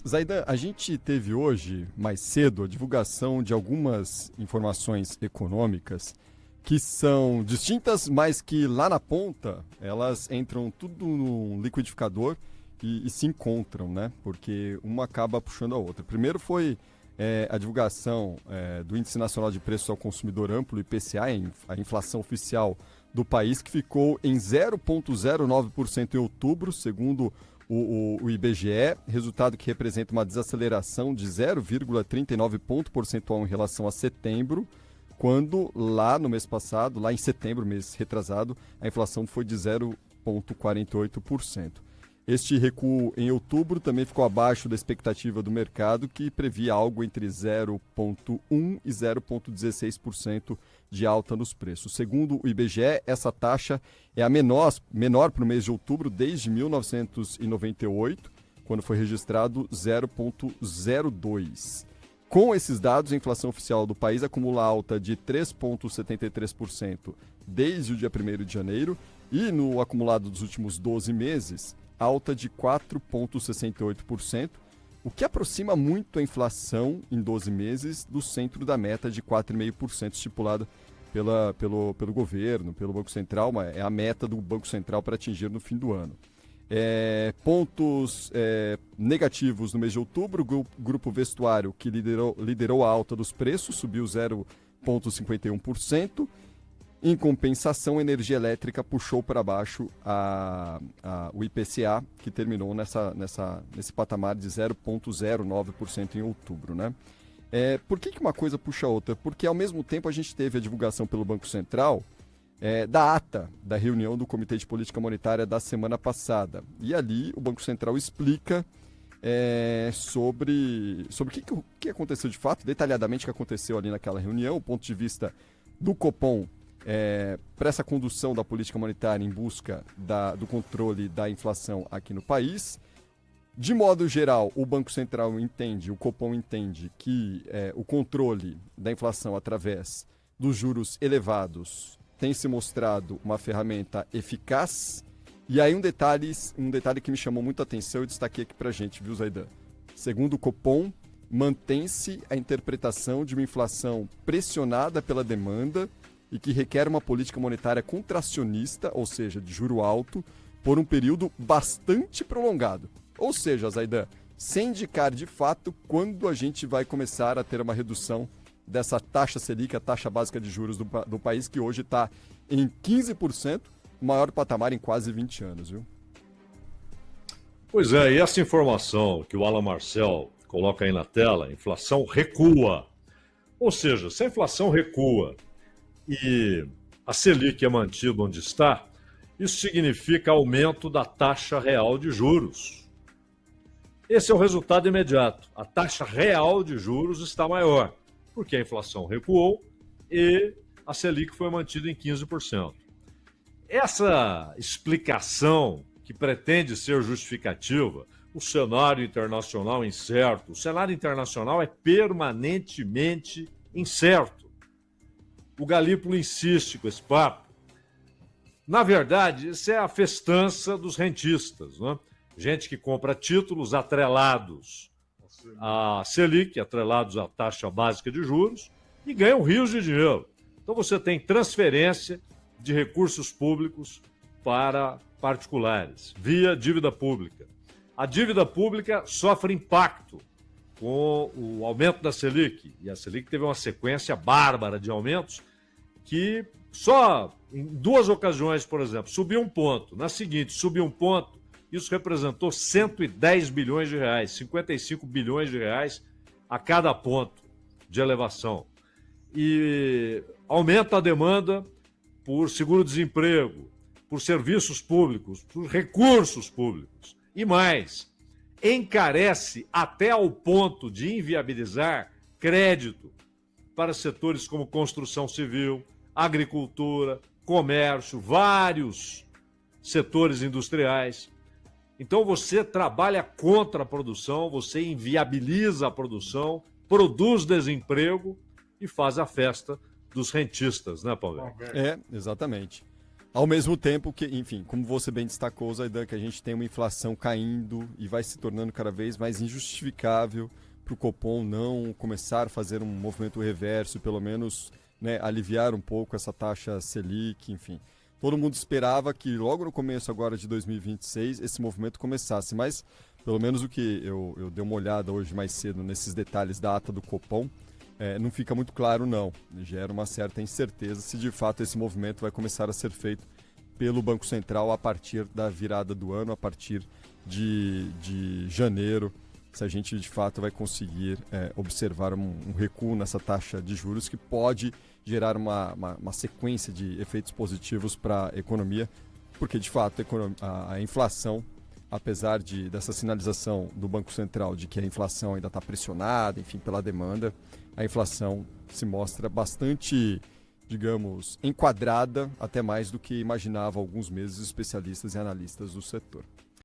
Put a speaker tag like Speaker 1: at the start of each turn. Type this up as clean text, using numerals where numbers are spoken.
Speaker 1: Zaidan, a gente teve hoje, mais cedo, a divulgação de algumas informações econômicas que são distintas, mas que lá na ponta elas entram tudo num liquidificador e se encontram, né? Porque uma acaba puxando a outra. Primeiro foi a divulgação do Índice Nacional de Preços ao Consumidor Amplo, IPCA, a inflação oficial do país, que ficou em 0,09% em outubro, segundo o IBGE, resultado que representa uma desaceleração de 0,39 ponto percentual em relação a setembro, quando lá no mês passado, lá em setembro, mês retrasado, a inflação foi de 0,48%. Este recuo em outubro também ficou abaixo da expectativa do mercado, que previa algo entre 0,1% e 0,16% de alta nos preços. Segundo o IBGE, essa taxa é a menor para o mês de outubro desde 1998, quando foi registrado 0,02%. Com esses dados, a inflação oficial do país acumula alta de 3,73% desde o dia 1º de janeiro e no acumulado dos últimos 12 meses, alta de 4,68%, o que aproxima muito a inflação em 12 meses do centro da meta de 4,5% estipulada pelo governo, pelo Banco Central, mas é a meta do Banco Central para atingir no fim do ano. Pontos negativos no mês de outubro, o grupo vestuário, que liderou a alta dos preços, subiu 0,51%. Em compensação, a energia elétrica puxou para baixo o IPCA, que terminou nesse patamar de 0,09% em outubro, né? Por que uma coisa puxa a outra? Porque, ao mesmo tempo, a gente teve a divulgação pelo Banco Central da ata da reunião do Comitê de Política Monetária da semana passada. E ali o Banco Central explica sobre o que aconteceu de fato, detalhadamente o que aconteceu ali naquela reunião, o ponto de vista do Copom para essa condução da política monetária em busca do controle da inflação aqui no país. De modo geral, o Banco Central entende, o Copom entende que o controle da inflação através dos juros elevados tem se mostrado uma ferramenta eficaz. E aí um detalhe que me chamou muito a atenção e destaquei aqui para a gente, viu, Zaidan? Segundo o Copom, mantém-se a interpretação de uma inflação pressionada pela demanda e que requer uma política monetária contracionista, ou seja, de juro alto, por um período bastante prolongado. Ou seja, Zaidan, sem indicar de fato quando a gente vai começar a ter uma redução dessa taxa Selic, a taxa básica de juros do país, que hoje está em 15%, o maior patamar em quase 20 anos, viu?
Speaker 2: Pois é, e essa informação que o Alan Marcel coloca aí na tela, a inflação recua. Ou seja, se a inflação recua e a Selic é mantida onde está, isso significa aumento da taxa real de juros. Esse é o resultado imediato. A taxa real de juros está maior, porque a inflação recuou e a Selic foi mantida em 15%. Essa explicação que pretende ser justificativa, o cenário internacional incerto, o cenário internacional é permanentemente incerto. O Galípolo insiste com esse papo. Na verdade, isso é a festança dos rentistas, né? Gente que compra títulos atrelados à Selic, atrelados à taxa básica de juros, e ganham rios de dinheiro. Então você tem transferência de recursos públicos para particulares, via dívida pública. A dívida pública sofre impacto com o aumento da Selic, e a Selic teve uma sequência bárbara de aumentos que só em 2 ocasiões, por exemplo, subiu 1 ponto. Na seguinte, subiu 1 ponto, isso representou 110 bilhões de reais, 55 bilhões de reais a cada ponto de elevação. E aumenta a demanda por seguro-desemprego, por serviços públicos, por recursos públicos. E mais, encarece até ao ponto de inviabilizar crédito para setores como construção civil, agricultura, comércio, vários setores industriais. Então você trabalha contra a produção, você inviabiliza a produção, produz desemprego e faz a festa dos rentistas, né, Paulo?
Speaker 1: Exatamente. Ao mesmo tempo que, enfim, como você bem destacou, Zaidan, que a gente tem uma inflação caindo e vai se tornando cada vez mais injustificável para o Copom não começar a fazer um movimento reverso, pelo menos, né, aliviar um pouco essa taxa Selic, enfim. Todo mundo esperava que logo no começo agora de 2026 esse movimento começasse, mas pelo menos o que eu dei uma olhada hoje mais cedo nesses detalhes da ata do Copom, não fica muito claro não. Gera uma certa incerteza se de fato esse movimento vai começar a ser feito pelo Banco Central a partir da virada do ano, a partir de janeiro, se a gente de fato vai conseguir observar um recuo nessa taxa de juros que pode gerar uma sequência de efeitos positivos para a economia, porque de fato a inflação, apesar dessa sinalização do Banco Central de que a inflação ainda está pressionada, enfim, pela demanda, a inflação se mostra bastante, digamos, enquadrada, até mais do que imaginava há alguns meses especialistas e analistas do setor.